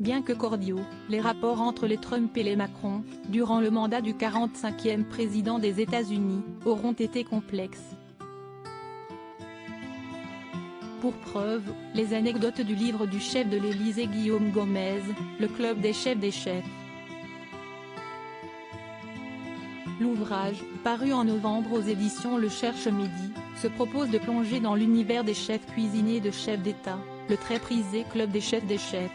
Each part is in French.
Bien que cordiaux, les rapports entre les Trump et les Macron, durant le mandat du 45e président des États-Unis, auront été complexes. Pour preuve, les anecdotes du livre du chef de l'Élysée Guillaume Gomez, Le Club des chefs des chefs. L'ouvrage, paru en novembre aux éditions Le Cherche Midi, se propose de plonger dans l'univers des chefs cuisiniers de chefs d'État, le très prisé Club des chefs des chefs.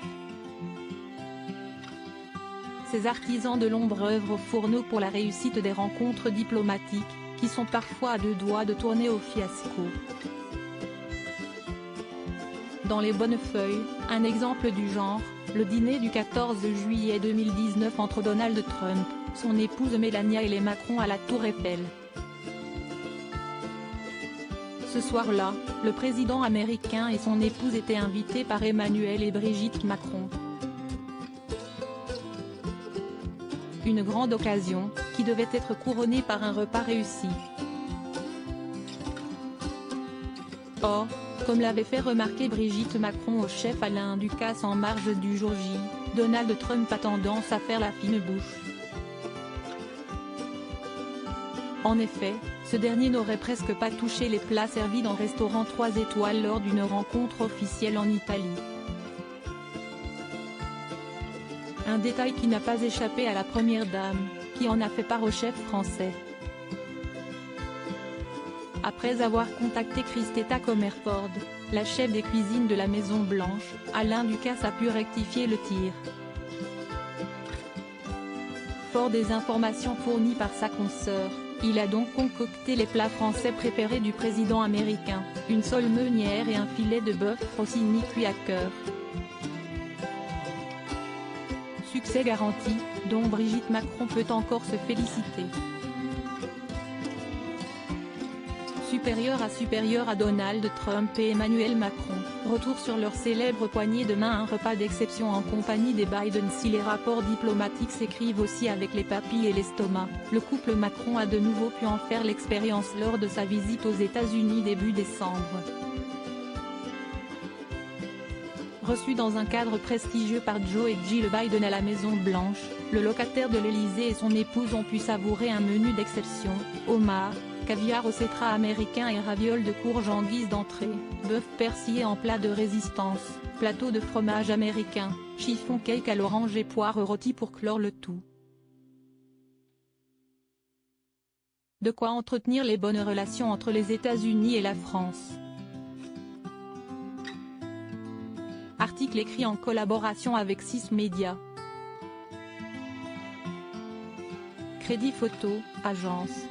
Ces artisans de l'ombre œuvrent au fourneau pour la réussite des rencontres diplomatiques, qui sont parfois à deux doigts de tourner au fiasco. Dans les bonnes feuilles, un exemple du genre, le dîner du 14 juillet 2019 entre Donald Trump, son épouse Melania et les Macron à la Tour Eiffel. Ce soir-là, le président américain et son épouse étaient invités par Emmanuel et Brigitte Macron. Une grande occasion, qui devait être couronnée par un repas réussi. Or, comme l'avait fait remarquer Brigitte Macron au chef Alain Ducasse en marge du jour J, Donald Trump a tendance à faire la fine bouche. En effet, ce dernier n'aurait presque pas touché les plats servis dans restaurant 3 étoiles lors d'une rencontre officielle en Italie. Un détail qui n'a pas échappé à la première dame, qui en a fait part au chef français. Après avoir contacté Christetta Comerford, la chef des cuisines de la Maison Blanche, Alain Ducasse a pu rectifier le tir. Fort des informations fournies par sa consoeur, il a donc concocté les plats français préférés du président américain, une sole meunière et un filet de bœuf Rossini cuit à cœur. Succès garanti, dont Brigitte Macron peut encore se féliciter. Supérieur à Donald Trump et Emmanuel Macron, retour sur leur célèbre poignée de main, un repas d'exception en compagnie des Biden. Si les rapports diplomatiques s'écrivent aussi avec les papilles et l'estomac, le couple Macron a de nouveau pu en faire l'expérience lors de sa visite aux États-Unis début décembre. Reçu dans un cadre prestigieux par Joe et Jill Biden à la Maison Blanche, le locataire de l'Élysée et son épouse ont pu savourer un menu d'exception, homard, caviar au cétrat américain et ravioles de courge en guise d'entrée, bœuf persillé en plat de résistance, plateau de fromage américain, chiffon cake à l'orange et poire rôtie pour clore le tout. De quoi entretenir les bonnes relations entre les États-Unis et la France. Article écrit en collaboration avec 6 médias. Crédit photo, agence.